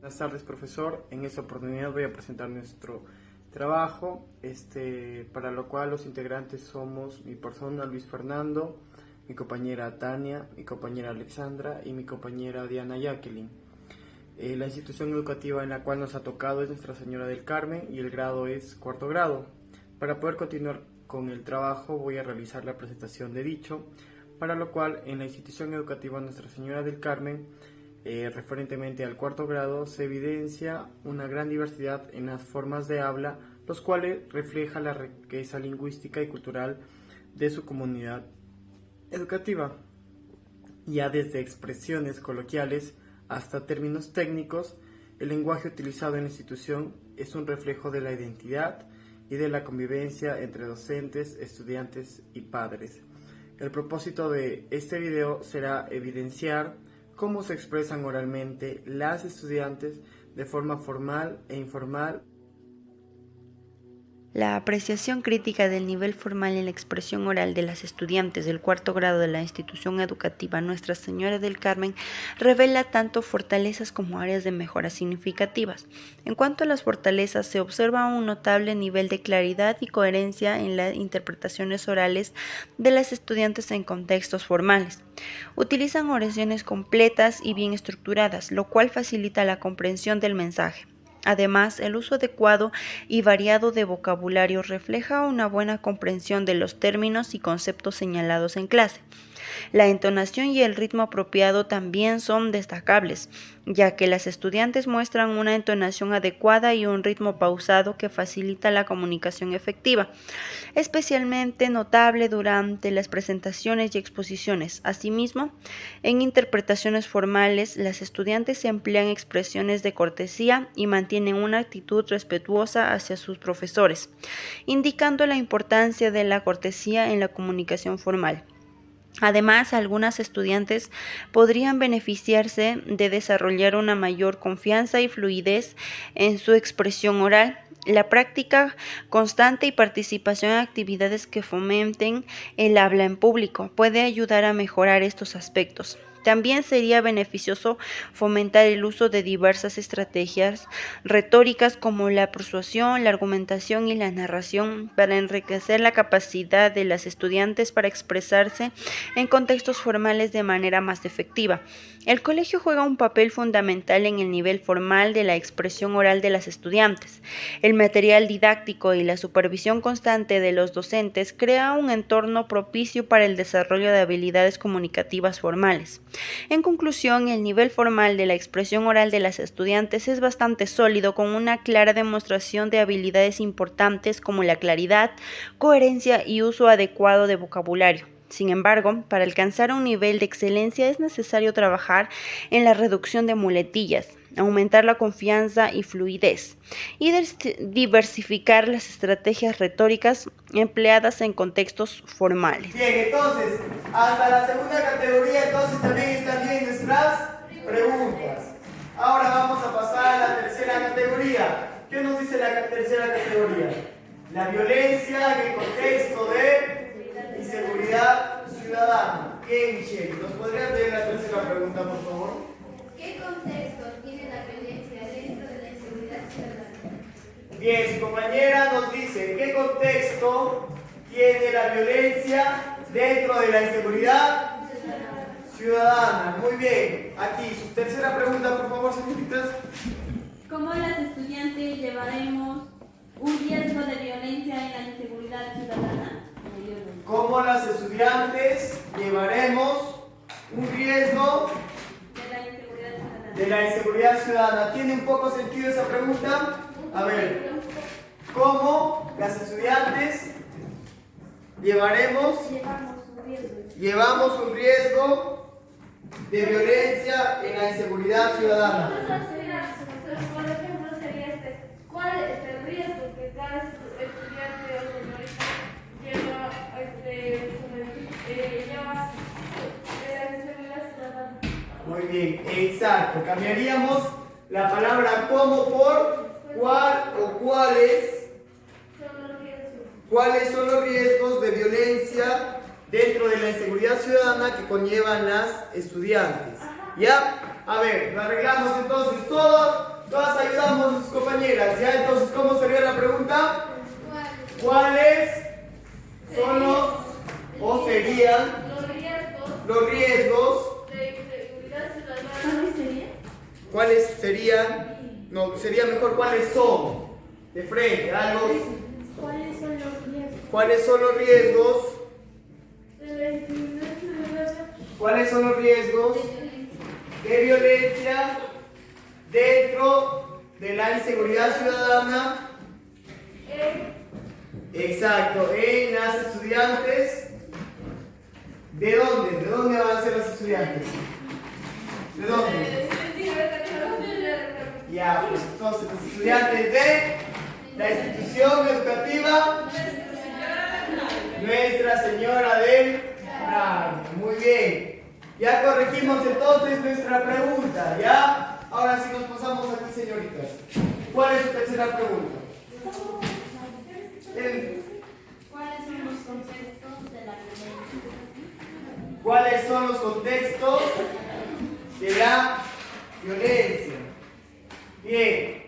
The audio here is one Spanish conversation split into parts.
Buenas tardes, profesor. En esta oportunidad voy a presentar nuestro trabajo, para lo cual los integrantes somos mi persona, Luis Fernando, mi compañera Tania, mi compañera Alexandra y mi compañera Diana Jacqueline. La institución educativa en la cual nos ha tocado es Nuestra Señora del Carmen y el grado es cuarto grado. Para poder continuar con el trabajo voy a realizar la presentación de dicho, para lo cual en la institución educativa Nuestra Señora del Carmen, referentemente al cuarto grado, se evidencia una gran diversidad en las formas de habla, los cuales refleja la riqueza lingüística y cultural de su comunidad educativa, ya desde expresiones coloquiales hasta términos técnicos. El lenguaje utilizado en la institución es un reflejo de la identidad y de la convivencia entre docentes, estudiantes y padres. El propósito de este video será evidenciar cómo se expresan oralmente las estudiantes de forma formal e informal. La apreciación crítica del nivel formal en la expresión oral de las estudiantes del cuarto grado de la institución educativa Nuestra Señora del Carmen revela tanto fortalezas como áreas de mejora significativas. En cuanto a las fortalezas, se observa un notable nivel de claridad y coherencia en las interpretaciones orales de las estudiantes en contextos formales. Utilizan oraciones completas y bien estructuradas, lo cual facilita la comprensión del mensaje. Además, el uso adecuado y variado de vocabulario refleja una buena comprensión de los términos y conceptos señalados en clase. La entonación y el ritmo apropiado también son destacables, ya que las estudiantes muestran una entonación adecuada y un ritmo pausado que facilita la comunicación efectiva, especialmente notable durante las presentaciones y exposiciones. Asimismo, en interpretaciones formales, las estudiantes emplean expresiones de cortesía y mantienen una actitud respetuosa hacia sus profesores, indicando la importancia de la cortesía en la comunicación formal. Además, algunas estudiantes podrían beneficiarse de desarrollar una mayor confianza y fluidez en su expresión oral. La práctica constante y participación en actividades que fomenten el habla en público puede ayudar a mejorar estos aspectos. También sería beneficioso fomentar el uso de diversas estrategias retóricas como la persuasión, la argumentación y la narración para enriquecer la capacidad de las estudiantes para expresarse en contextos formales de manera más efectiva. El colegio juega un papel fundamental en el nivel formal de la expresión oral de las estudiantes. El material didáctico y la supervisión constante de los docentes crea un entorno propicio para el desarrollo de habilidades comunicativas formales. En conclusión, el nivel formal de la expresión oral de las estudiantes es bastante sólido, con una clara demostración de habilidades importantes como la claridad, coherencia y uso adecuado de vocabulario. Sin embargo, para alcanzar un nivel de excelencia es necesario trabajar en la reducción de muletillas, aumentar la confianza y fluidez, y diversificar las estrategias retóricas empleadas en contextos formales. Bien, entonces, hasta la segunda categoría, entonces también están bien nuestras preguntas. Ahora vamos a pasar a la tercera categoría. ¿Qué nos dice la tercera categoría? La violencia en el contexto de inseguridad ciudadana. Bien, Michelle, ¿nos podrías leer la tercera pregunta, por favor? ¿Qué contexto tiene la violencia dentro de la inseguridad ciudadana? Bien, su compañera nos dice, ¿qué contexto tiene la violencia dentro de la inseguridad ciudadana? Muy bien. Aquí, su tercera pregunta, por favor, señoritas. ¿Cómo las estudiantes llevaremos un riesgo de violencia en la inseguridad ciudadana? ¿Cómo las estudiantes llevaremos un riesgo de la inseguridad ciudadana? ¿Tiene un poco sentido esa pregunta? A ver, ¿cómo las estudiantes llevamos un riesgo de violencia en la inseguridad ciudadana? Por ejemplo, sería ¿cuál es el riesgo que cada estudiante o señorita lleva de la inseguridad ciudadana? Muy bien, exacto. Cambiaríamos la palabra como por cuál o cuáles. ¿Cuáles son los riesgos de violencia dentro de la inseguridad ciudadana que conllevan las estudiantes? ¿Ya? A ver, lo arreglamos entonces todo. Todas ayudamos a sus compañeras, ¿ya? Entonces, ¿cómo sería la pregunta? ¿Cuáles son o serían los riesgos de inseguridad ciudadana? ¿Cuál sería? ¿Cuáles serían? No, sería mejor cuáles son. De frente, a los. ¿Cuáles son los riesgos ¿Cuáles son los riesgos? de la inseguridad ciudadana? ¿Cuáles son los riesgos de violencia dentro de la inseguridad ciudadana? Exacto, en las estudiantes. ¿De dónde? ¿De dónde van a ser los estudiantes? ¿De dónde? Ya, pues entonces los estudiantes de la institución educativa Nuestra Señora del Carmen. Muy bien. Ya corregimos entonces nuestra pregunta, ¿ya? Ahora sí nos pasamos aquí, señoritas. ¿Cuál es su tercera pregunta? ¿Cuáles son los contextos de la violencia? ¿Cuáles son los contextos de la violencia? Bien.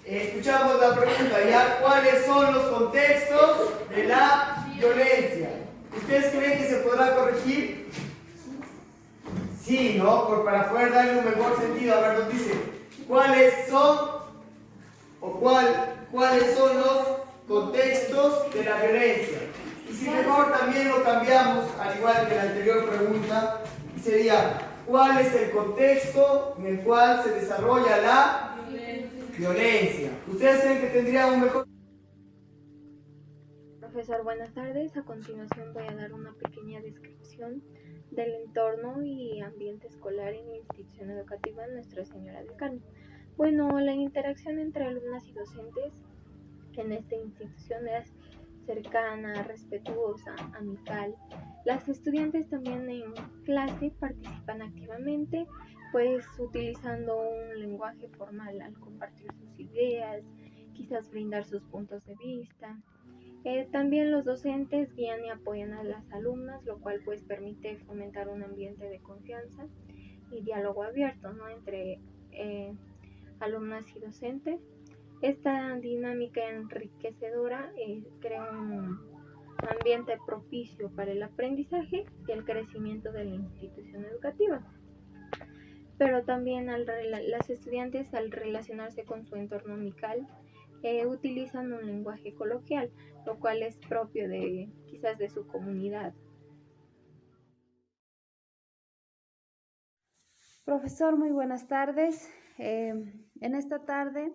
Escuchamos la pregunta, ¿ya? ¿Cuáles son los contextos de la violencia? ¿Ustedes creen que se podrá corregir? Sí, ¿no? Para poder darle un mejor sentido. A ver, nos dice, ¿cuáles son cuáles son los contextos de la violencia? Y si mejor también lo cambiamos, al igual que la anterior pregunta, y sería, ¿cuál es el contexto en el cual se desarrolla la violencia? ¿Ustedes creen que tendría un mejor? Profesor, buenas tardes. A continuación voy a dar una pequeña descripción del entorno y ambiente escolar en la institución educativa Nuestra Señora del Carmen. Bueno, la interacción entre alumnas y docentes en esta institución es cercana, respetuosa, amical. Las estudiantes también en clase participan activamente, pues utilizando un lenguaje formal al compartir sus ideas, quizás brindar sus puntos de vista. También los docentes guían y apoyan a las alumnas, lo cual pues permite fomentar un ambiente de confianza y diálogo abierto, ¿no? Entre alumnas y docentes. Esta dinámica enriquecedora crea un ambiente propicio para el aprendizaje y el crecimiento de la institución educativa. Pero también las estudiantes, al relacionarse con su entorno amical, utilizan un lenguaje coloquial, lo cual es propio de quizás de su comunidad. Profesor, muy buenas tardes. En esta tarde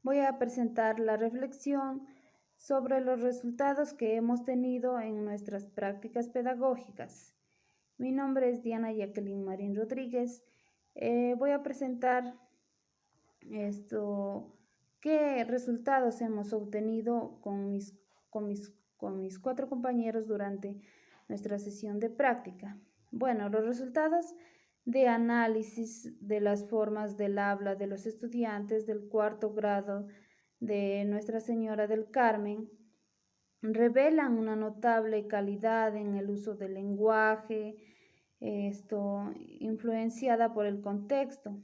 voy a presentar la reflexión sobre los resultados que hemos tenido en nuestras prácticas pedagógicas. Mi nombre es Diana Jacqueline Marín Rodríguez. Voy a presentar qué resultados hemos obtenido con mis 4 compañeros durante nuestra sesión de práctica. Bueno, los resultados de análisis de las formas del habla de los estudiantes del 4º grado de Nuestra Señora del Carmen revelan una notable calidad en el uso del lenguaje, influenciada por el contexto.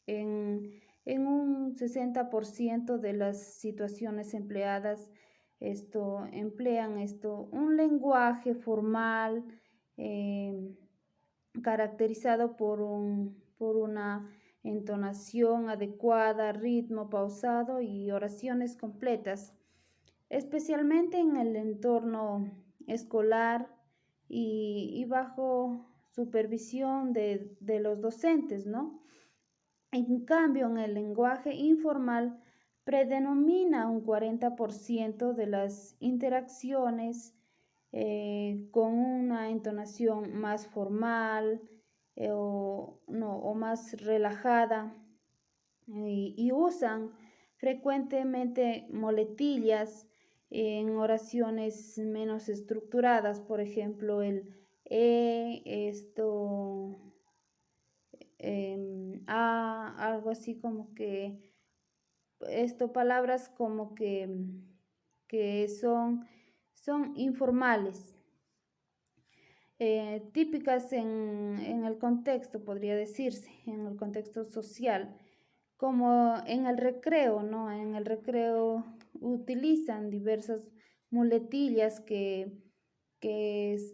En un 60% de las situaciones empleadas emplean un lenguaje formal caracterizado por una entonación adecuada, ritmo pausado y oraciones completas, especialmente en el entorno escolar y bajo supervisión de los docentes, ¿no? En cambio, en el lenguaje informal predomina un 40% de las interacciones con una entonación más formal o más relajada y usan frecuentemente muletillas en oraciones menos estructuradas, por ejemplo el algo así como que palabras como que son informales, típicas en el contexto, podría decirse, en el contexto social, como en el recreo, ¿no? En el recreo utilizan diversas muletillas que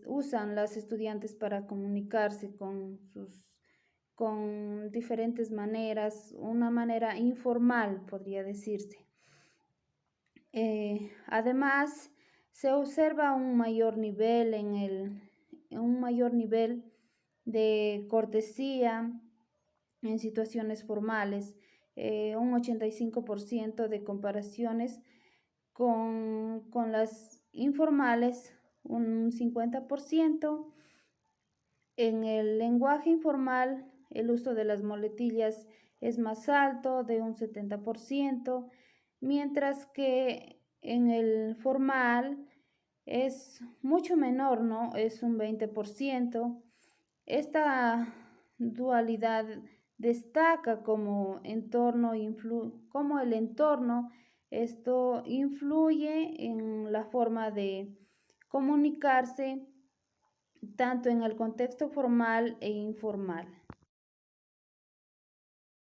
usan las estudiantes para comunicarse con diferentes maneras, una manera informal podría decirse. Además, se observa un mayor nivel de cortesía en situaciones formales, un 85% de comparaciones con las informales, un 50%. En el lenguaje informal, el uso de las muletillas es más alto, de un 70%, mientras que en el formal es mucho menor, ¿no? Es un 20%. Esta dualidad destaca como el entorno esto influye en la forma de comunicarse tanto en el contexto formal e informal.